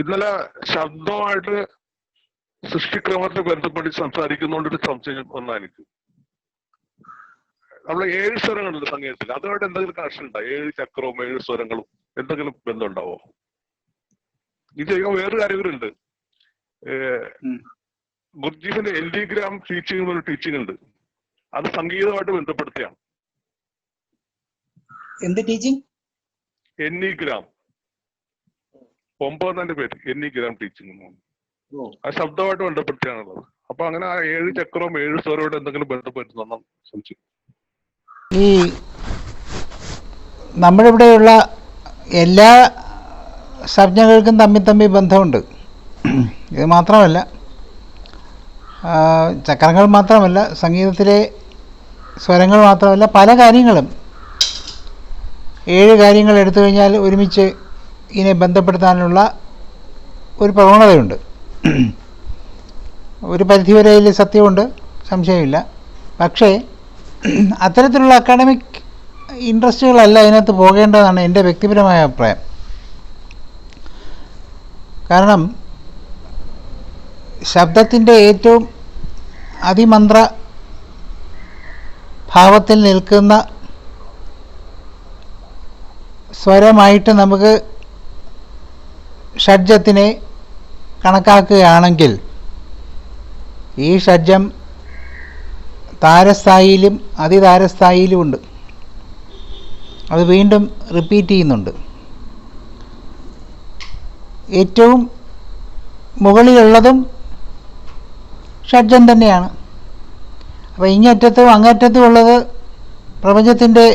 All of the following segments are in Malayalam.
ഇന്നലെ ശബ്ദമായിട്ട് സൃഷ്ടിക്രമത്തെ ബന്ധപ്പെട്ട് സംസാരിക്കുന്നോണ്ടൊരു സംശയം വന്നാ എനിക്ക്. നമ്മളെ 7 സ്വരങ്ങളുണ്ട് സംഗീതത്തിൽ, അതുമായിട്ട് എന്തെങ്കിലും കണക്ഷൻ ഉണ്ടോ? 7 ചക്രവും 7 സ്വരങ്ങളും എന്തെങ്കിലും ബന്ധം ഉണ്ടാവോ? ഇത് ചെയ്യുമ്പോൾ വേറൊരു കാര്യങ്ങളുണ്ട്. ഗുർജീഫിന്റെ എൻഡിഗ്രാം ടീച്ചിങ് എന്നൊരു ടീച്ചിങ് ഉണ്ട്, അത് സംഗീതമായിട്ട് ബന്ധപ്പെടുത്തിയാണ്. എന്ത് ടീച്ചിങ്? എന്നിഗ്രാം 9 പേര് എന്നിഗ്രാം ടീച്ചിങ്, അത് ശബ്ദമായിട്ട് ബന്ധപ്പെടുത്തിയാണുള്ളത്. അപ്പൊ അങ്ങനെ ആ 7 ചക്രവും 7 സ്വരമായിട്ട് എന്തെങ്കിലും ബന്ധപ്പെടുത്തുന്ന സംശയം. ഈ നമ്മുടെ ഇവിടെയുള്ള എല്ലാ സംജ്ഞകൾക്കും തമ്മിൽ ബന്ധമുണ്ട്. ഇത് മാത്രമല്ല, ചക്രങ്ങൾ മാത്രമല്ല, സംഗീതത്തിലെ സ്വരങ്ങൾ മാത്രമല്ല, പല കാര്യങ്ങളും 7 കാര്യങ്ങൾ എടുത്തു കഴിഞ്ഞാൽ ഒരുമിച്ച് ഇതിനെ ബന്ധപ്പെടുത്താനുള്ള ഒരു പ്രവണതയുണ്ട്. ഒരു പരിധിവരെ ഇതിൽ സത്യമുണ്ട്, സംശയമില്ല. പക്ഷേ അത്തരത്തിലുള്ള അക്കാഡമിക് ഇൻട്രസ്റ്റുകളല്ല ഇതിനകത്ത് പോകേണ്ടതാണ് എൻ്റെ വ്യക്തിപരമായ അഭിപ്രായം. കാരണം ശബ്ദത്തിൻ്റെ ഏറ്റവും അതിമന്ത്ര ഭാവത്തിൽ നിൽക്കുന്ന സ്വരമായിട്ട് നമുക്ക് ഷഡ്ജത്തിനെ കണക്കാക്കുകയാണെങ്കിൽ ഈ ഷഡ്ജം താരസ്ഥായിയിലും അതിതാരസ്ഥായിയിലുമുണ്ട്. അത് വീണ്ടും റിപ്പീറ്റ് ചെയ്യുന്നുണ്ട്. ഏറ്റവും മുകളിലുള്ളതും ഷഡ്ജം തന്നെയാണ്. അപ്പോൾ ഇങ്ങറ്റത്തും അങ്ങറ്റത്തും ഉള്ളത് പ്രപഞ്ചത്തിൻ്റെ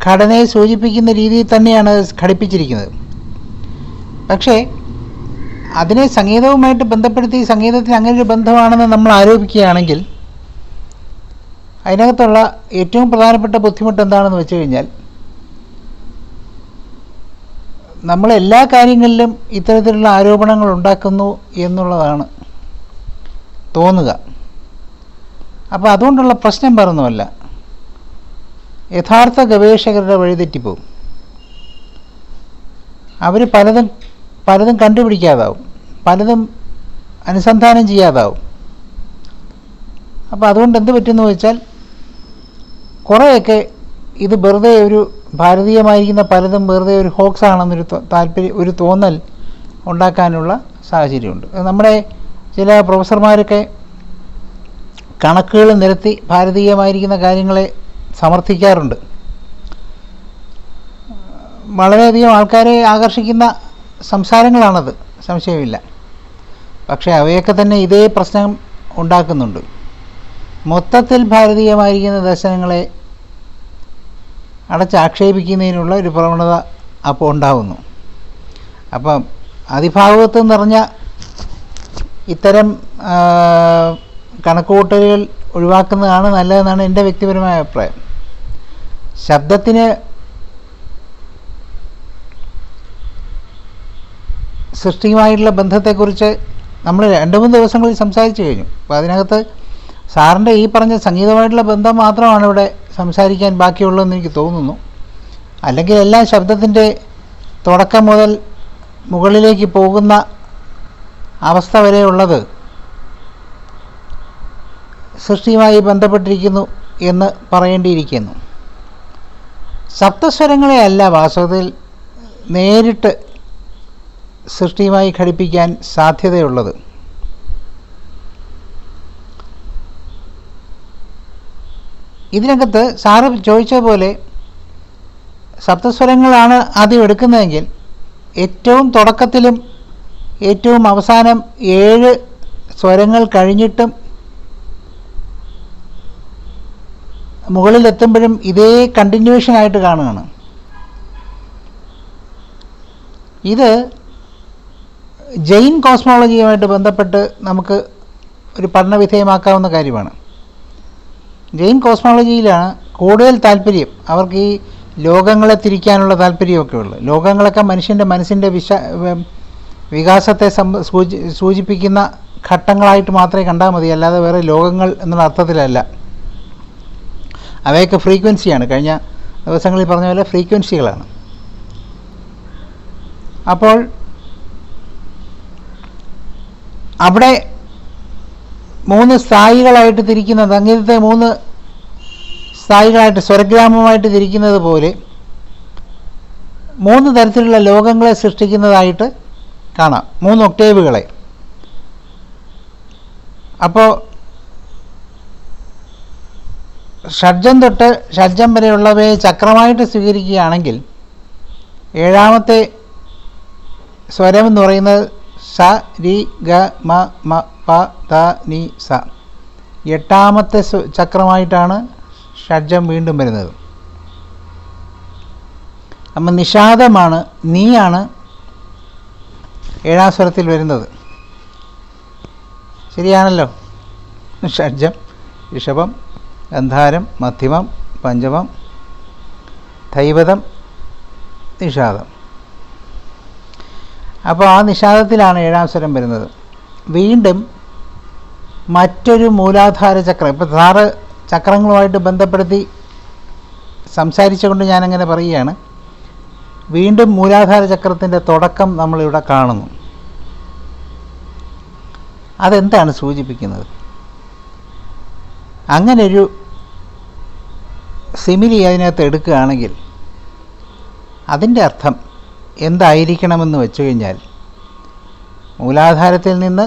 ഘടനയെ സൂചിപ്പിക്കുന്ന രീതിയിൽ തന്നെയാണ് ഘടിപ്പിച്ചിരിക്കുന്നത്. പക്ഷേ അതിനെ സംഗീതവുമായിട്ട് ബന്ധപ്പെടുത്തി സംഗീതത്തിന് അങ്ങനൊരു ബന്ധമാണെന്ന് നമ്മൾ ആരോപിക്കുകയാണെങ്കിൽ അതിനകത്തുള്ള ഏറ്റവും പ്രധാനപ്പെട്ട ബുദ്ധിമുട്ട് എന്താണെന്ന് വെച്ച് കഴിഞ്ഞാൽ, നമ്മളെല്ലാ കാര്യങ്ങളിലും ഇത്തരത്തിലുള്ള ആരോപണങ്ങൾ ഉണ്ടാക്കുന്നു എന്നുള്ളതാണ് തോന്നുക. അപ്പോൾ അതുകൊണ്ടുള്ള പ്രശ്നം പറയുന്നതല്ല, യഥാർത്ഥ ഗവേഷകരുടെ വഴിതെറ്റിപ്പോവും. അവർ പലതും കണ്ടുപിടിക്കാതാവും, പലതും അനുസന്ധാനം ചെയ്യാതാവും. അപ്പോൾ അതുകൊണ്ട് എന്ത് പറ്റുമെന്ന് വെച്ചാൽ, കുറേയൊക്കെ ഇത് വെറുതെ ഒരു ഭാരതീയമായിരിക്കുന്ന പലതും വെറുതെ ഒരു ഹോക്സ് ആണെന്നൊരു ഒരു തോന്നൽ ഉണ്ടാക്കാനുള്ള സാഹചര്യമുണ്ട്. നമ്മുടെ ചില പ്രൊഫസർമാരൊക്കെ കണക്കുകൾ നിരത്തി ഭാരതീയമായിരിക്കുന്ന കാര്യങ്ങളെ സമർത്ഥിക്കാറുണ്ട്. വളരെയധികം ആൾക്കാരെ ആകർഷിക്കുന്ന സംസാരങ്ങളാണത്, സംശയമില്ല. പക്ഷേ അവയൊക്കെ തന്നെ ഇതേ പ്രശ്നം ഉണ്ടാക്കുന്നുണ്ട്. മൊത്തത്തിൽ ഭാരതീയമായിരിക്കുന്ന ദർശനങ്ങളെ അടച്ചാക്ഷേപിക്കുന്നതിനുള്ള ഒരു പ്രവണത അപ്പോൾ ഉണ്ടാകുന്നു. അപ്പം അതിഭാഗത്ത് നിറഞ്ഞ ഇത്തരം കണക്കുകൂട്ടലുകൾ ഒഴിവാക്കുന്നതാണ് നല്ലതെന്നാണ് എൻ്റെ വ്യക്തിപരമായ അഭിപ്രായം. ശബ്ദത്തിന് സൃഷ്ടിയുമായിട്ടുള്ള ബന്ധത്തെക്കുറിച്ച് നമ്മൾ 2-3 ദിവസങ്ങളിൽ സംസാരിച്ചു കഴിഞ്ഞു. അപ്പോൾ അതിനകത്ത് സാറിൻ്റെ ഈ പറഞ്ഞ സംഗീതമായിട്ടുള്ള ബന്ധം മാത്രമാണ് ഇവിടെ സംസാരിക്കാൻ ബാക്കിയുള്ളതെന്ന് എനിക്ക് തോന്നുന്നു. അല്ലെങ്കിൽ എല്ലാം ശബ്ദത്തിൻ്റെ തുടക്കം മുതൽ മുകളിലേക്ക് പോകുന്ന അവസ്ഥ വരെയുള്ളത് സൃഷ്ടിയുമായി ബന്ധപ്പെട്ടിരിക്കുന്നു എന്ന് പറയേണ്ടിയിരിക്കുന്നു. സപ്തസ്വരങ്ങളെ അല്ല വാസ്തവത്തിൽ നേരിട്ട് സൃഷ്ടിയുമായി ഘടിപ്പിക്കാൻ സാധ്യതയുള്ളത്. ഇതിനകത്ത് സാറ് ചോദിച്ച പോലെ സപ്തസ്വരങ്ങളാണ് ആദ്യം എടുക്കുന്നതെങ്കിൽ ഏറ്റവും തുടക്കത്തിലും ഏറ്റവും അവസാനം 7 സ്വരങ്ങൾ കഴിഞ്ഞിട്ടും മുകളിലെത്തുമ്പോഴും ഇതേ കണ്ടിന്യൂഷനായിട്ട് കാണുകയാണ്. ഇത് ജൈൻ കോസ്മോളജിയുമായിട്ട് ബന്ധപ്പെട്ട് നമുക്ക് ഒരു പഠനവിധേയമാക്കാവുന്ന കാര്യമാണ്. ജൈൻ കോസ്മോളജിയിലാണ് കൂടുതൽ താല്പര്യം. അവർക്ക് ഈ ലോകങ്ങളെ തിരിക്കാനുള്ള താല്പര്യമൊക്കെ ഉള്ളത്. ലോകങ്ങളൊക്കെ മനുഷ്യൻ്റെ മനസ്സിൻ്റെ വികാസത്തെ സൂചിപ്പിക്കുന്ന ഘട്ടങ്ങളായിട്ട് മാത്രമേ കണ്ടാൽ മതി, അല്ലാതെ വേറെ ലോകങ്ങൾ എന്നുള്ള അർത്ഥത്തിലല്ല. അവയൊക്കെ ഫ്രീക്വൻസിയാണ്. കഴിഞ്ഞ ദിവസങ്ങളിൽ പറഞ്ഞ പോലെ ഫ്രീക്വൻസികളാണ്. അപ്പോൾ അവിടെ 3 സ്ഥായികളായിട്ട് തിരിക്കുന്ന, സംഗീതത്തെ 3 സ്ഥായികളായിട്ട് സ്വരഗ്രാമമായിട്ട് തിരിക്കുന്നത് പോലെ 3 തരത്തിലുള്ള ലോകങ്ങളെ സൃഷ്ടിക്കുന്നതായിട്ട് കാണാം, 3 ഒക്ടേവുകളെ. അപ്പോൾ ഷഡ്ജം തൊട്ട് ഷഡ്ജം വരെയുള്ളവയെ ചക്രമായിട്ട് സ്വീകരിക്കുകയാണെങ്കിൽ 7ാമത്തെ സ്വരം എന്ന് പറയുന്നത് സ രി ഗ മ മ പ ധ നി സ. 8ാമത്തെ ചക്രമായിട്ടാണ് ഷഡ്ജം വീണ്ടും വരുന്നത്. അപ്പം നിഷാദമാണ്, നീയാണ് 7ാം സ്വരത്തിൽ വരുന്നത്. ശരിയാണല്ലോ. ഷഡ്ജം, ഋഷഭം, ഗന്ധാരം, മധ്യമം, പഞ്ചമം, ധൈവതം, നിഷാദം. അപ്പോൾ ആ നിഷാദത്തിലാണ് 7ാം സ്വരം വരുന്നത്. വീണ്ടും മറ്റൊരു മൂലാധാര ചക്രം, ഇപ്പോൾ 6 ചക്രങ്ങളുമായിട്ട് ബന്ധപ്പെടുത്തി സംസാരിച്ചുകൊണ്ട് ഞാനങ്ങനെ പറയുകയാണ്. വീണ്ടും മൂലാധാര ചക്രത്തിൻ്റെ തുടക്കം നമ്മളിവിടെ കാണുന്നു. അതെന്താണ് സൂചിപ്പിക്കുന്നത്? അങ്ങനൊരു സിമിലി അതിനകത്ത് എടുക്കുകയാണെങ്കിൽ അതിൻ്റെ അർത്ഥം എന്തായിരിക്കണമെന്ന് വെച്ചു കഴിഞ്ഞാൽ, മൂലാധാരത്തിൽ നിന്ന്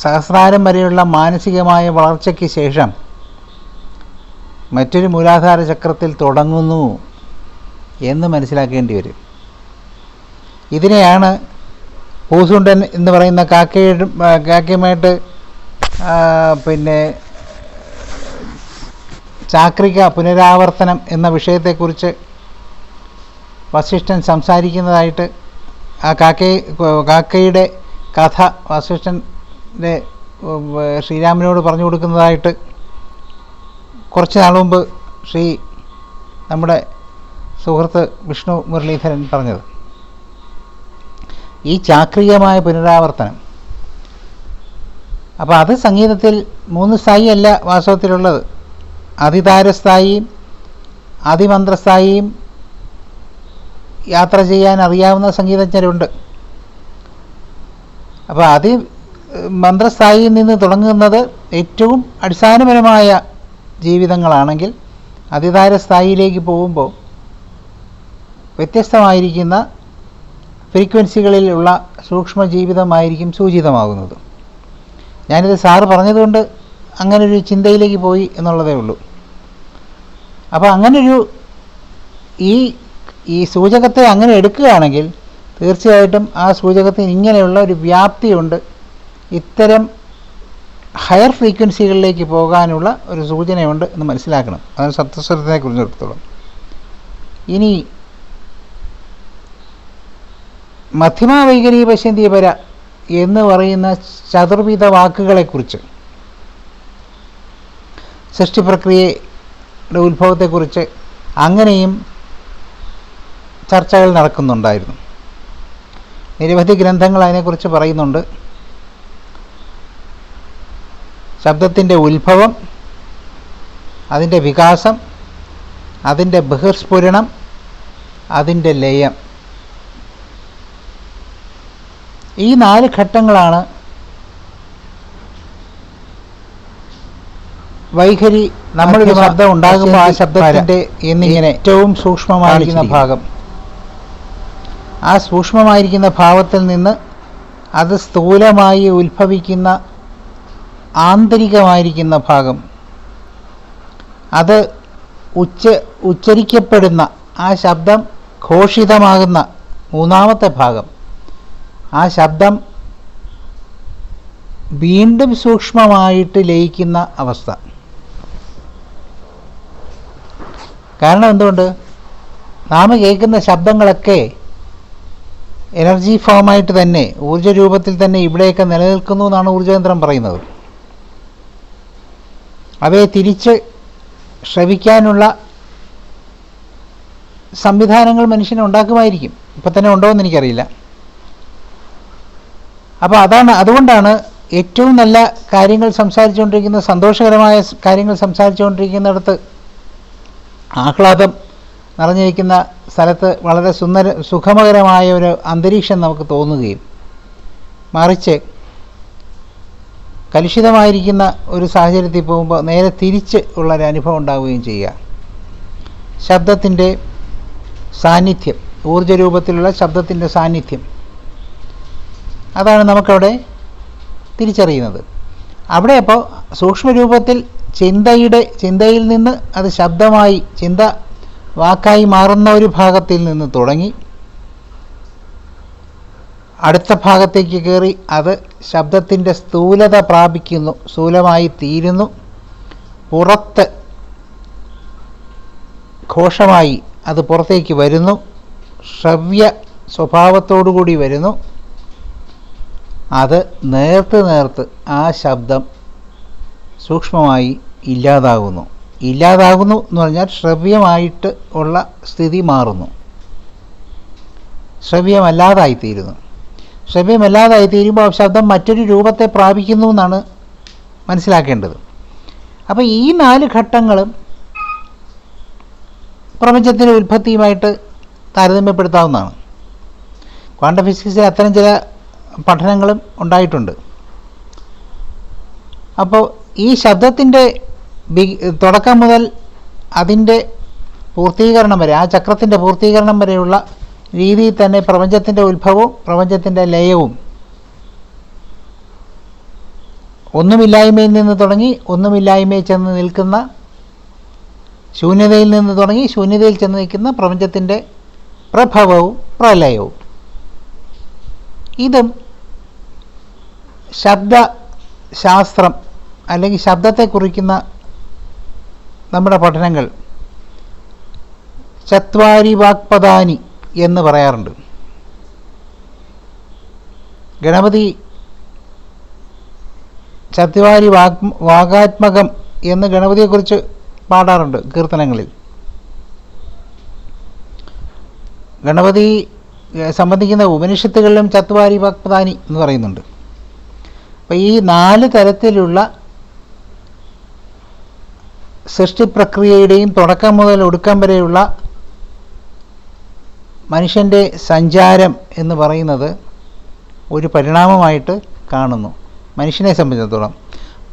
സഹസ്രാരം വരെയുള്ള മാനസികമായ വളർച്ചയ്ക്ക് ശേഷം മറ്റൊരു മൂലാധാര ചക്രത്തിൽ തുടങ്ങുന്നു എന്ന് മനസ്സിലാക്കേണ്ടി വരും. ഇതിനെയാണ് പൂസുണ്ടൻ എന്ന് പറയുന്ന കാക്കയുമായിട്ട് പിന്നെ ചാക്രിക പുനരാവർത്തനം എന്ന വിഷയത്തെക്കുറിച്ച് വസിഷ്ഠൻ സംസാരിക്കുന്നതായിട്ട്, ആ കാക്കയുടെ കഥ വസിഷ്ഠൻ്റെ ശ്രീരാമനോട് പറഞ്ഞു കൊടുക്കുന്നതായിട്ട് കുറച്ച് നാൾ മുമ്പ് നമ്മുടെ സുഹൃത്ത് വിഷ്ണു മുരളീധരൻ പറഞ്ഞത്. ഈ ചാക്രികമായ പുനരാവർത്തനം, അപ്പോൾ അത് സംഗീതത്തിൽ 3 സ്ഥായി അല്ല വാസ്തവത്തിലുള്ളത്. അതിതാരസ്ഥായിയും അതിമന്ത്രസ്ഥായിയും യാത്ര ചെയ്യാൻ അറിയാവുന്ന സംഗീതജ്ഞരുണ്ട്. അപ്പോൾ മന്ത്രസ്ഥായിയിൽ നിന്ന് തുടങ്ങുന്നത് ഏറ്റവും അടിസ്ഥാനപരമായ ജീവിതങ്ങളാണെങ്കിൽ, അതിതാരസ്ഥായിയിലേക്ക് പോകുമ്പോൾ വ്യത്യസ്തമായിരിക്കുന്ന ഫ്രീക്വൻസികളിലുള്ള സൂക്ഷ്മ ജീവിതമായിരിക്കും സൂചിതമാകുന്നത്. ഞാനിത് സാറ് പറഞ്ഞതുകൊണ്ട് അങ്ങനൊരു ചിന്തയിലേക്ക് പോയി എന്നുള്ളതേ ഉള്ളൂ. അപ്പോൾ അങ്ങനൊരു ഈ സൂചകത്തെ അങ്ങനെ എടുക്കുകയാണെങ്കിൽ തീർച്ചയായിട്ടും ആ സൂചകത്തിന് ഇങ്ങനെയുള്ള ഒരു വ്യാപ്തിയുണ്ട്, ഇത്തരം ഹയർ ഫ്രീക്വൻസികളിലേക്ക് പോകാനുള്ള ഒരു സൂചനയുണ്ട് എന്ന് മനസ്സിലാക്കണം. അതാണ് സപ്തസ്വരത്തിനെ കുറിച്ചിടത്തോളം. ഇനി മധ്യമ വൈഖരി പശ്യന്തി പര എന്ന് പറയുന്ന ചതുർവിധ വാക്കുകളെക്കുറിച്ച്, സൃഷ്ടിപ്രക്രിയയുടെ ഉത്ഭവത്തെക്കുറിച്ച് അങ്ങനെയും ചർച്ചകൾ നടക്കുന്നുണ്ടായിരുന്നു. നിരവധി ഗ്രന്ഥങ്ങൾ അതിനെക്കുറിച്ച് പറയുന്നുണ്ട്. ശബ്ദത്തിൻ്റെ ഉത്ഭവം, അതിൻ്റെ വികാസം, അതിൻ്റെ ബഹിർസ്ഫുരണം, അതിൻ്റെ ലയം, ഈ 4 ഘട്ടങ്ങളാണ് വൈഖരി. നമ്മളൊരു ശബ്ദം ഉണ്ടാകുമ്പോൾ ആ ശബ്ദത്തിൻ്റെ എന്നിങ്ങനെ ഏറ്റവും സൂക്ഷ്മമായിരിക്കുന്ന ഭാഗം, ആ സൂക്ഷ്മമായിരിക്കുന്ന ഭാവത്തിൽ നിന്ന് അത് സ്ഥൂലമായി ഉത്ഭവിക്കുന്ന ആന്തരികമായിരിക്കുന്ന ഭാഗം, അത് ഉച്ചരിക്കപ്പെടുന്ന ആ ശബ്ദം ഘോഷിതമാകുന്ന 3ാമത്തെ ഭാഗം, ആ ശബ്ദം വീണ്ടും സൂക്ഷ്മമായിട്ട് ലയിക്കുന്ന അവസ്ഥ. കാരണം എന്തുകൊണ്ട്? നാം കേൾക്കുന്ന ശബ്ദങ്ങളൊക്കെ എനർജി ഫോമായിട്ട് തന്നെ, ഊർജ്ജ രൂപത്തിൽ തന്നെ ഇവിടെയൊക്കെ നിലനിൽക്കുന്നു എന്നാണ് ഊർജ്ജതന്ത്രം പറയുന്നത്. അവയെ തിരിച്ച് ശ്രവിക്കാനുള്ള സംവിധാനങ്ങൾ മനുഷ്യനെ ഉണ്ടാക്കുമായിരിക്കും. ഇപ്പം തന്നെ ഉണ്ടോ എന്ന് എനിക്കറിയില്ല. അപ്പോൾ അതുകൊണ്ടാണ് ഏറ്റവും നല്ല കാര്യങ്ങൾ സംസാരിച്ചുകൊണ്ടിരിക്കുന്ന, സന്തോഷകരമായ കാര്യങ്ങൾ സംസാരിച്ചുകൊണ്ടിരിക്കുന്നിടത്ത്, ആഹ്ലാദം നിറഞ്ഞിരിക്കുന്ന സ്ഥലത്ത് വളരെ സുഖകരമായ ഒരു അന്തരീക്ഷം നമുക്ക് തോന്നുകയും മറിച്ച് കലുഷിതമായിരിക്കുന്ന ഒരു സാഹചര്യത്തിൽ പോകുമ്പോൾ നേരെ തിരിച്ച് ഉള്ളൊരു അനുഭവം ഉണ്ടാവുകയും ചെയ്യുക. ശബ്ദത്തിൻ്റെ സാന്നിധ്യം, ഊർജ്ജരൂപത്തിലുള്ള ശബ്ദത്തിൻ്റെ സാന്നിധ്യം, അതാണ് നമുക്കവിടെ തിരിച്ചറിയുന്നത്. അവിടെ അപ്പോൾ സൂക്ഷ്മരൂപത്തിൽ ചിന്തയിൽ നിന്ന് അത് ശബ്ദമായി, ചിന്ത വാക്കായി മാറുന്ന ഒരു ഭാഗത്തിൽ നിന്ന് തുടങ്ങി അടുത്ത ഭാഗത്തേക്ക് കയറി അത് ശബ്ദത്തിൻ്റെ സ്ഥൂലത പ്രാപിക്കുന്നു, സ്ഥൂലമായി തീരുന്നു. പുറത്ത് ഘോഷമായി അത് പുറത്തേക്ക് വരുന്നു, ശ്രവ്യ സ്വഭാവത്തോടുകൂടി വരുന്നു. അത് നേർത്ത് ആ ശബ്ദം സൂക്ഷ്മമായി ഇല്ലാതാകുന്നു എന്ന് പറഞ്ഞാൽ ശ്രവ്യമായിട്ട് ഉള്ള സ്ഥിതി മാറുന്നു, ശ്രവ്യമല്ലാതായിത്തീരുന്നു. ശ്രവ്യമല്ലാതായിത്തീരുമ്പോൾ ശബ്ദം മറ്റൊരു രൂപത്തെ പ്രാപിക്കുന്നു എന്നാണ് മനസ്സിലാക്കേണ്ടത്. അപ്പോൾ ഈ 4 ഘട്ടങ്ങളും പ്രപഞ്ചത്തിൻ്റെ ഉൽപ്പത്തിയുമായിട്ട് താരതമ്യപ്പെടുത്താവുന്നതാണ്. ക്വാണ്ടം ഫിസിക്സിൽ അത്തരം ചില പഠനങ്ങളും ഉണ്ടായിട്ടുണ്ട്. അപ്പോൾ ഈ ശബ്ദത്തിൻ്റെ തുടക്കം മുതൽ അതിൻ്റെ പൂർത്തീകരണം വരെ, ആ ചക്രത്തിൻ്റെ പൂർത്തീകരണം വരെയുള്ള രീതിയിൽ തന്നെ പ്രപഞ്ചത്തിൻ്റെ ഉത്ഭവവും പ്രപഞ്ചത്തിൻ്റെ ലയവും ഒന്നുമില്ലായ്മയിൽ നിന്ന് തുടങ്ങി ഒന്നുമില്ലായ്മയിൽ ചെന്ന് നിൽക്കുന്ന, ശൂന്യതയിൽ നിന്ന് തുടങ്ങി ശൂന്യതയിൽ ചെന്ന് നിൽക്കുന്ന പ്രപഞ്ചത്തിൻ്റെ പ്രഭവവും പ്രലയവും. ഇതും ശബ്ദശാസ്ത്രം അല്ലെങ്കിൽ ശബ്ദത്തെ കുറിക്കുന്ന നമ്മുടെ പഠനങ്ങൾ ചത്വാരി വാക്പദാനി എന്ന് പറയാറുണ്ട്. ഗണപതി ചത്വാരി വാഗാത്മകം എന്ന് ഗണപതിയെക്കുറിച്ച് പാടാറുണ്ട് കീർത്തനങ്ങളിൽ. ഗണപതി സംബന്ധിക്കുന്ന ഉപനിഷത്തുകളിലും ചത്വാരി വാക്പദാനി എന്ന് പറയുന്നുണ്ട്. അപ്പോൾ ഈ 4 തരത്തിലുള്ള സൃഷ്ടിപ്രക്രിയയുടെയും തുടക്കം മുതൽ ഒടുക്കം വരെയുള്ള മനുഷ്യൻ്റെ സഞ്ചാരം എന്ന് പറയുന്നത് ഒരു പരിണാമമായിട്ട് കാണുന്നു. മനുഷ്യനെ സംബന്ധിച്ചിടത്തോളം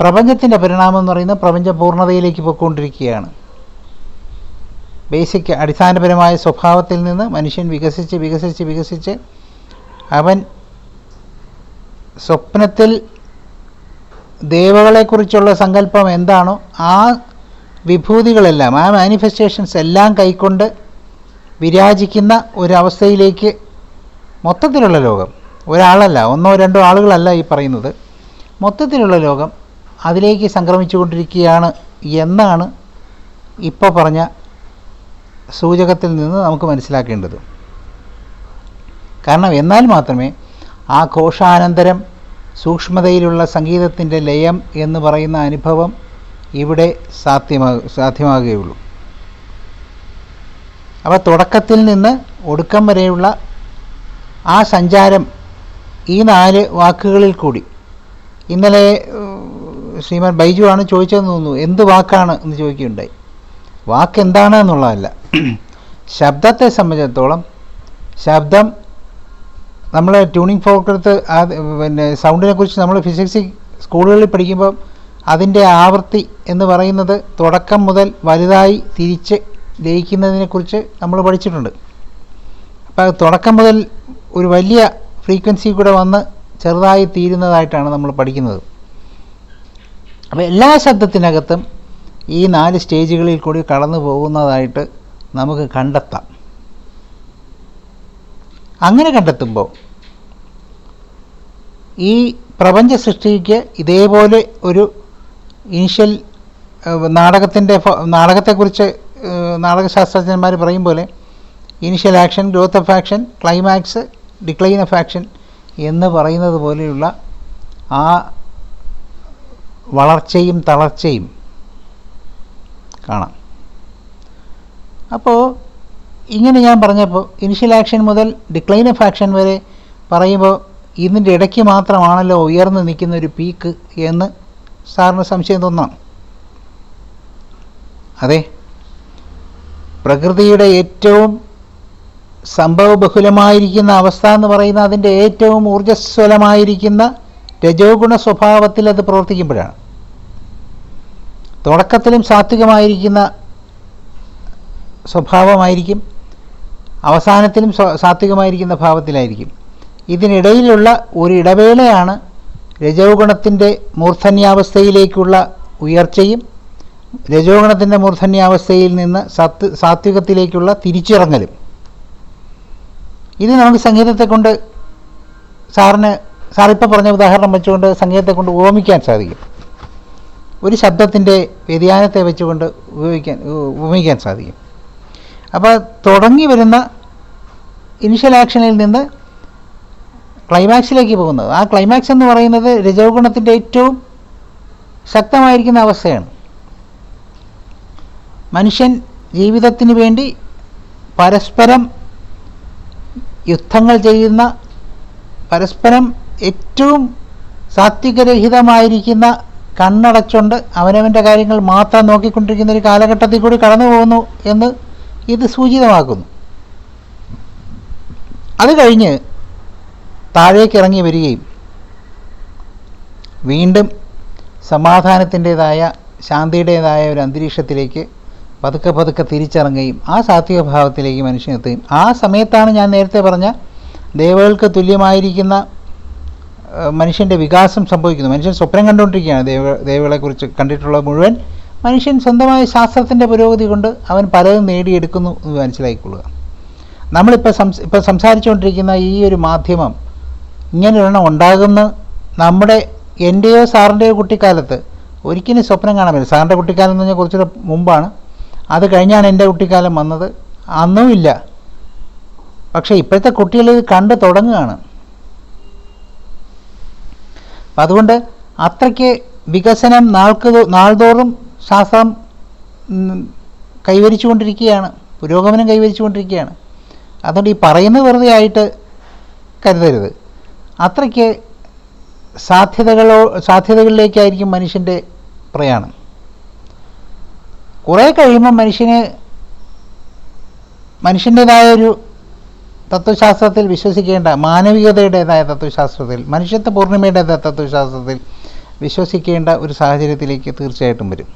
പ്രപഞ്ചത്തിൻ്റെ പരിണാമം എന്ന് പറയുന്നത് പ്രപഞ്ച പൂർണ്ണതയിലേക്ക് പോയിക്കൊണ്ടിരിക്കുകയാണ്. ബേസിക് അടിസ്ഥാനപരമായ സ്വഭാവത്തിൽ നിന്ന് മനുഷ്യൻ വികസിച്ച് അവൻ സ്വപ്നത്തിൽ ദേവകളെക്കുറിച്ചുള്ള സങ്കല്പം എന്താണോ ആ വിഭൂതികളെല്ലാം, ആ മാനിഫെസ്റ്റേഷൻസ് എല്ലാം കൈക്കൊണ്ട് വിരാജിക്കുന്ന ഒരവസ്ഥയിലേക്ക് മൊത്തത്തിലുള്ള ലോകം, ഒരാളല്ല, 1-2 ആളുകളല്ല ഈ പറയുന്നത്, മൊത്തത്തിലുള്ള ലോകം അതിലേക്ക് സംക്രമിച്ചുകൊണ്ടിരിക്കുകയാണ് എന്നാണ് ഇപ്പോൾ പറഞ്ഞ സൂചകത്തിൽ നിന്ന് നമുക്ക് മനസ്സിലാക്കേണ്ടത്. കാരണം എന്നാൽ മാത്രമേ ആ ഘോഷാനന്തരം സൂക്ഷ്മതയിലുള്ള സംഗീതത്തിൻ്റെ ലയം എന്ന് പറയുന്ന അനുഭവം ഇവിടെ സാധ്യമാകുകയുള്ളൂ. അപ്പോൾ തുടക്കത്തിൽ നിന്ന് ഒടുക്കം വരെയുള്ള ആ സഞ്ചാരം ഈ 4 വാക്കുകളിൽ കൂടി. ഇന്നലെ ശ്രീമാൻ ബൈജു ആണ് ചോദിച്ചതെന്ന് തോന്നുന്നു, എന്ത് വാക്കാണ് എന്ന് ചോദിക്കുകയുണ്ടായി. വാക്ക് എന്താണ് എന്നുള്ളതല്ല, ശബ്ദത്തെ സംബന്ധിച്ചിടത്തോളം ശബ്ദം നമ്മൾ ട്യൂണിംഗ് ഫോർക്കെടുത്ത് സൗണ്ടിനെ കുറിച്ച് നമ്മൾ ഫിസിക്സ് സ്കൂളുകളിൽ പഠിക്കുമ്പോൾ അതിൻ്റെ ആവൃത്തി എന്ന് പറയുന്നത് തുടക്കം മുതൽ വലുതായി തിരിച്ച് ലയിക്കുന്നതിനെക്കുറിച്ച് നമ്മൾ പഠിച്ചിട്ടുണ്ട്. അപ്പോൾ തുടക്കം മുതൽ ഒരു വലിയ ഫ്രീക്വൻസി കൂടെ വന്ന് ചെറുതായി തീരുന്നതായിട്ടാണ് നമ്മൾ പഠിക്കുന്നത്. അപ്പോൾ എല്ലാ ശബ്ദത്തിനകത്തും ഈ 4 സ്റ്റേജുകളിൽ കൂടി കടന്നു പോകുന്നതായിട്ട് നമുക്ക് കണ്ടെത്താം. അങ്ങനെ കണ്ടെത്തുമ്പോൾ ഈ പ്രപഞ്ച സൃഷ്ടിക്ക് ഇതേപോലെ ഒരു ഇനിഷ്യൽ നാടകത്തെക്കുറിച്ച് നാടകശാസ്ത്രജ്ഞന്മാർ പറയും പോലെ initial action, growth of action, climax, decline of action എന്ന് പറയുന്നത് പോലെയുള്ള ആ വളർച്ചയും തളർച്ചയും കാണാം. അപ്പോൾ ഇങ്ങനെ ഞാൻ പറഞ്ഞപ്പോൾ ഇനിഷ്യൽ ആക്ഷൻ മുതൽ ഡിക്ലൈൻ ഓഫ് ആക്ഷൻ വരെ പറയുമ്പോൾ ഇതിൻ്റെ ഇടയ്ക്ക് മാത്രമാണല്ലോ ഉയർന്നു നിൽക്കുന്ന ഒരു പീക്ക് എന്ന് സാറിന് സംശയം തോന്നാം. അതെ, പ്രകൃതിയുടെ ഏറ്റവും സംഭവബഹുലമായിരിക്കുന്ന അവസ്ഥ എന്ന് പറയുന്ന അതിൻ്റെ ഏറ്റവും ഊർജ്ജസ്വലമായിരിക്കുന്ന രജോ ഗുണ സ്വഭാവത്തിൽ അത് പ്രവർത്തിക്കുമ്പോഴാണ്. തുടക്കത്തിലും സാത്വികമായിരിക്കുന്ന സ്വഭാവമായിരിക്കും, അവസാനത്തിലും സാത്വികമായിരിക്കുന്ന ഭാവത്തിലായിരിക്കും. ഇതിനിടയിലുള്ള ഒരു ഇടവേളയാണ് രജോ ഗുണത്തിൻ്റെ മൂർധന്യാവസ്ഥയിലേക്കുള്ള ഉയർച്ചയും രജോ ഗുണത്തിൻ്റെ മൂർധന്യാവസ്ഥയിൽ നിന്ന് സാത്വികത്തിലേക്കുള്ള തിരിച്ചിറങ്ങലും. ഇത് നമുക്ക് സംഗീതത്തെ കൊണ്ട് സാറിപ്പോൾ പറഞ്ഞ ഉദാഹരണം വെച്ചുകൊണ്ട് സംഗീതത്തെ കൊണ്ട് ഉപമിക്കാൻ സാധിക്കും. ഒരു ശബ്ദത്തിൻ്റെ വ്യതിയാനത്തെ വെച്ചുകൊണ്ട് ഉപമിക്കാൻ സാധിക്കും. അപ്പോൾ തുടങ്ങി വരുന്ന ഇനിഷ്യൽ ആക്ഷനിൽ നിന്ന് ക്ലൈമാക്സിലേക്ക് പോകുന്നത്, ആ ക്ലൈമാക്സ് എന്ന് പറയുന്നത് രജോ ഗുണത്തിൻ്റെ ഏറ്റവും ശക്തമായിരിക്കുന്ന അവസ്ഥയാണ്. മനുഷ്യൻ ജീവിതത്തിന് വേണ്ടി പരസ്പരം യുദ്ധങ്ങൾ ചെയ്യുന്ന, പരസ്പരം ഏറ്റവും സാത്വികരഹിതമായിരിക്കുന്ന, കണ്ണടച്ചുകൊണ്ട് അവനവൻ്റെ കാര്യങ്ങൾ മാത്രം നോക്കിക്കൊണ്ടിരിക്കുന്ന ഒരു കാലഘട്ടത്തിൽ കൂടി കടന്നു പോകുന്നു എന്ന് ഇത് സൂചിതമാക്കുന്നു. അത് കഴിഞ്ഞ് താഴേക്ക് ഇറങ്ങി വരികയും വീണ്ടും സമാധാനത്തിൻ്റേതായ, ശാന്തിയുടേതായ ഒരു അന്തരീക്ഷത്തിലേക്ക് പതുക്കെ പതുക്കെ തിരിച്ചിറങ്ങുകയും ആ സാത്വിക ഭാവത്തിലേക്ക് മനുഷ്യനെത്തുകയും ആ സമയത്താണ് ഞാൻ നേരത്തെ പറഞ്ഞ ദേവകൾക്ക് തുല്യമായിരിക്കുന്ന മനുഷ്യൻ്റെ വികാസം സംഭവിക്കുന്നു. മനുഷ്യൻ സ്വപ്നം കണ്ടുകൊണ്ടിരിക്കുകയാണ്. ദേവകളെക്കുറിച്ച് കണ്ടിട്ടുള്ള മുഴുവൻ മനുഷ്യൻ സ്വന്തമായ ശാസ്ത്രത്തിൻ്റെ പുരോഗതി കൊണ്ട് അവൻ പലതും നേടിയെടുക്കുന്നു എന്ന് മനസ്സിലാക്കിക്കൊള്ളുക. നമ്മളിപ്പോൾ സംസാരിച്ചുകൊണ്ടിരിക്കുന്ന ഈ ഒരു മാധ്യമം ഇങ്ങനെയൊരെണ്ണം ഉണ്ടാകുന്ന എൻ്റെയോ സാറിൻ്റെയോ കുട്ടിക്കാലത്ത് ഒരിക്കലും സ്വപ്നം കാണാൻ പറ്റില്ല. സാറിൻ്റെ കുട്ടിക്കാലം എന്ന് പറഞ്ഞാൽ കുറച്ചുകൂടെ മുമ്പാണ്, അത് കഴിഞ്ഞാണ് എൻ്റെ കുട്ടിക്കാലം വന്നത്. അന്നുമില്ല. പക്ഷേ ഇപ്പോഴത്തെ കുട്ടികൾ ഇത് കണ്ടു തുടങ്ങുകയാണ്. അപ്പം അതുകൊണ്ട് അത്രയ്ക്ക് വികസനം നാൾതോറും ശാസ്ത്രം കൈവരിച്ചുകൊണ്ടിരിക്കുകയാണ്, പുരോഗമനം കൈവരിച്ചുകൊണ്ടിരിക്കുകയാണ്. അതുകൊണ്ട് ഈ പറയുന്നത് വെറുതെ ആയിട്ട് കരുതരുത്. അത്രയ്ക്ക് സാധ്യതകളിലേക്കായിരിക്കും മനുഷ്യൻ്റെ പ്രയാണം. കുറേ കഴിയുമ്പോൾ മനുഷ്യൻ്റേതായൊരു തത്വശാസ്ത്രത്തിൽ വിശ്വസിക്കേണ്ട, മാനവികതയുടേതായ തത്വശാസ്ത്രത്തിൽ, മനുഷ്യത്വ പൂർണ്ണിമയുടേതായ തത്വശാസ്ത്രത്തിൽ വിശ്വസിക്കേണ്ട ഒരു സാഹചര്യത്തിലേക്ക് തീർച്ചയായിട്ടും വരും.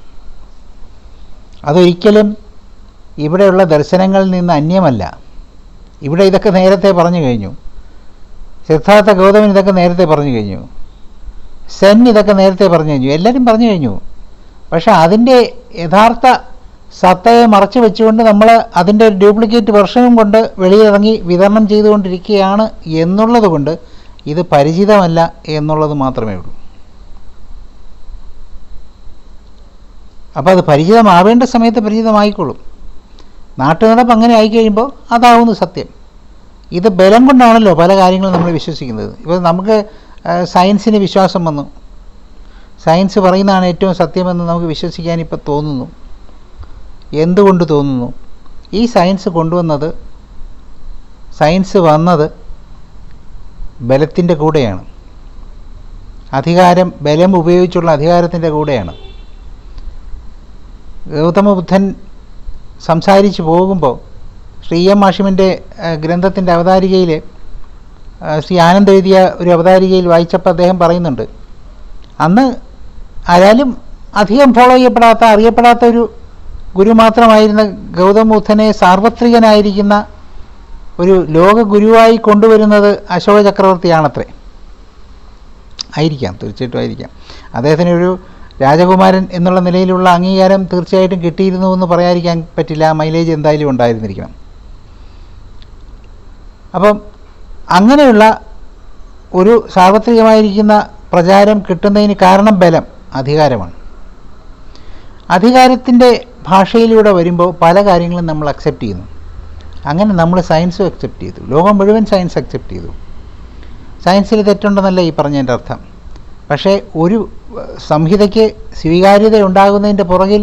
അതൊരിക്കലും ഇവിടെയുള്ള ദർശനങ്ങളിൽ നിന്ന് അന്യമല്ല. ഇവിടെ ഇതൊക്കെ നേരത്തെ പറഞ്ഞു കഴിഞ്ഞു. സിദ്ധാർത്ഥ ഗൗതമൻ ഇതൊക്കെ നേരത്തെ പറഞ്ഞു കഴിഞ്ഞു. സെൻ ഇതൊക്കെ നേരത്തെ പറഞ്ഞു കഴിഞ്ഞു. എല്ലാവരും പറഞ്ഞു കഴിഞ്ഞു. പക്ഷെ അതിൻ്റെ യഥാർത്ഥ സത്തയെ മറച്ചു വെച്ചുകൊണ്ട് നമ്മൾ അതിൻ്റെ ഒരു ഡ്യൂപ്ലിക്കേറ്റ് വെർഷനും കൊണ്ട് വെളിയിലിറങ്ങി വിതരണം ചെയ്തുകൊണ്ടിരിക്കുകയാണ് എന്നുള്ളത് കൊണ്ട് ഇത് പരിചിതമല്ല എന്നുള്ളത് മാത്രമേ ഉള്ളൂ. അപ്പോൾ അത് പരിചിതമാവേണ്ട സമയത്ത് പരിചിതമായിക്കൊള്ളും. നാട്ടുനടപ്പ് അങ്ങനെ ആയിക്കഴിയുമ്പോൾ അതാവുന്നു സത്യം. ഇത് ബലം കൊണ്ടാണല്ലോ പല കാര്യങ്ങളും നമ്മൾ വിശ്വസിക്കുന്നത്. ഇപ്പോൾ നമുക്ക് സയൻസിന് വിശ്വാസം വന്നു, സയൻസ് പറയുന്നതാണ് ഏറ്റവും സത്യമെന്ന് നമുക്ക് വിശ്വസിക്കാൻ ഇപ്പോൾ തോന്നുന്നു. എന്തുകൊണ്ട് തോന്നുന്നു? ഈ സയൻസ് വന്നത് ബലത്തിൻ്റെ കൂടെയാണ്. ബലം ഉപയോഗിച്ചുള്ള അധികാരത്തിൻ്റെ കൂടെയാണ്. ഗൗതമ ബുദ്ധൻ സംസാരിച്ചു പോകുമ്പോൾ ശ്രീ എം മാഷിമിൻ്റെ ഗ്രന്ഥത്തിൻ്റെ അവതാരികയിൽ, ശ്രീ ആനന്ദ് എഴുതിയ ഒരു അവതാരികയിൽ വായിച്ചപ്പോൾ അദ്ദേഹം പറയുന്നുണ്ട്, അന്ന് ആരാലും അധികം ഫോളോ ചെയ്യപ്പെടാത്ത, അറിയപ്പെടാത്ത ഒരു ഗുരു മാത്രമായിരുന്ന ഗൗതമ ബുദ്ധനെ സാർവത്രികനായിരിക്കുന്ന ഒരു ലോക ഗുരുവായി കൊണ്ടുവരുന്നത് അശോക ചക്രവർത്തിയാണത്രേ. ആയിരിക്കാം, തീർച്ചയായിട്ടും ആയിരിക്കാം. അദ്ദേഹത്തിന് ഒരു രാജകുമാരൻ എന്നുള്ള നിലയിലുള്ള അംഗീകാരം തീർച്ചയായിട്ടും കിട്ടിയിരുന്നു എന്ന് പറയാതിരിക്കാൻ പറ്റില്ല. ആ മൈലേജ് എന്തായാലും ഉണ്ടായിരുന്നിരിക്കണം. അപ്പം അങ്ങനെയുള്ള ഒരു സാർവത്രികമായിരിക്കുന്ന പ്രചാരം കിട്ടുന്നതിന് കാരണം ബലം, അധികാരമാണ്. അധികാരത്തിൻ്റെ ഭാഷയിലൂടെ വരുമ്പോൾ പല കാര്യങ്ങളും നമ്മൾ അക്സെപ്റ്റ് ചെയ്യുന്നു. അങ്ങനെ നമ്മൾ സയൻസും അക്സെപ്റ്റ് ചെയ്തു. ലോകം മുഴുവൻ സയൻസ് അക്സെപ്റ്റ് ചെയ്തു. സയൻസിൽ തെറ്റുണ്ടെന്നല്ല ഈ പറഞ്ഞതിൻ്റെ അർത്ഥം. പക്ഷേ ഒരു സംഹിതയ്ക്ക് സ്വീകാര്യത ഉണ്ടാകുന്നതിൻ്റെ പുറകിൽ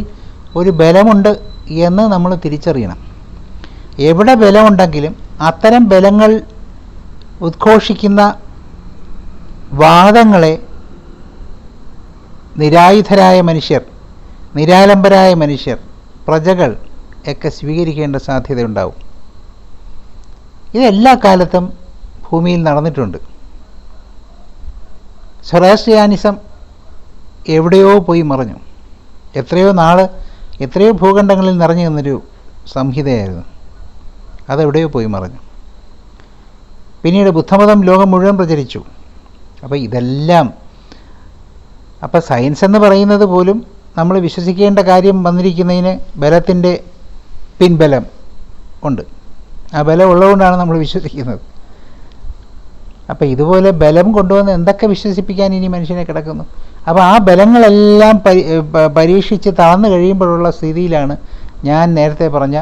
ഒരു ബലമുണ്ട് എന്ന് നമ്മൾ തിരിച്ചറിയണം. എവിടെ ബലമുണ്ടെങ്കിലും അത്തരം ബലങ്ങൾ ഉദ്ഘോഷിക്കുന്ന വാദങ്ങളെ നിരായുധരായ മനുഷ്യർ, നിരാലംബരായ മനുഷ്യർ, പ്രജകൾ ഒക്കെ സ്വീകരിക്കേണ്ട സാധ്യതയുണ്ടാവും. ഇതെല്ലാ കാലത്തും ഭൂമിയിൽ നടന്നിട്ടുണ്ട്. സൊറാസ്ട്രിയാനിസം എവിടെയോ പോയി മറഞ്ഞു. എത്രയോ ഭൂഖണ്ഡങ്ങളിൽ നിറഞ്ഞു നിന്നൊരു സംഹിതയായിരുന്നു. അതെവിടെയോ പോയി മറഞ്ഞു. പിന്നീട് ബുദ്ധമതം ലോകം മുഴുവൻ പ്രചരിച്ചു. അപ്പോൾ സയൻസ് എന്ന് പറയുന്നത് പോലും നമ്മൾ വിശ്വസിക്കേണ്ട കാര്യം വന്നിരിക്കുന്നതിന് ബലത്തിൻ്റെ പിൻബലം ഉണ്ട്. ആ ബലം ഉള്ളതുകൊണ്ടാണ് നമ്മൾ വിശ്വസിക്കുന്നത്. അപ്പോൾ ഇതുപോലെ ബലം കൊണ്ടുവന്ന് എന്തൊക്കെ വിശ്വസിപ്പിക്കാൻ ഇനി മനുഷ്യനെ കിടക്കുന്നു. അപ്പോൾ ആ ബലങ്ങളെല്ലാം പരീക്ഷിച്ച് തളർന്നു കഴിയുമ്പോഴുള്ള സ്ഥിതിയിലാണ് ഞാൻ നേരത്തെ പറഞ്ഞ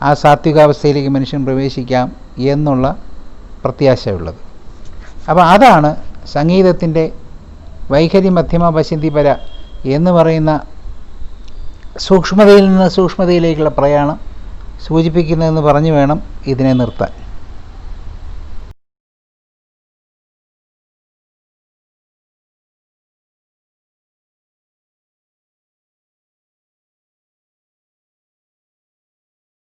ആ സാത്വികാവസ്ഥയിലേക്ക് മനുഷ്യൻ പ്രവേശിക്കാം എന്നുള്ള പ്രത്യാശയുള്ളത്. അപ്പോൾ അതാണ് സംഗീതത്തിൻ്റെ വൈഖരി മധ്യമ പശ്യന്തി പര എന്ന് പറയുന്ന സൂക്ഷ്മതയിൽ നിന്ന് സൂക്ഷ്മതയിലേക്കുള്ള പ്രയാണം സൂചിപ്പിക്കുന്നതെന്ന് പറഞ്ഞു വേണം ഇതിനെ നിർത്താൻ.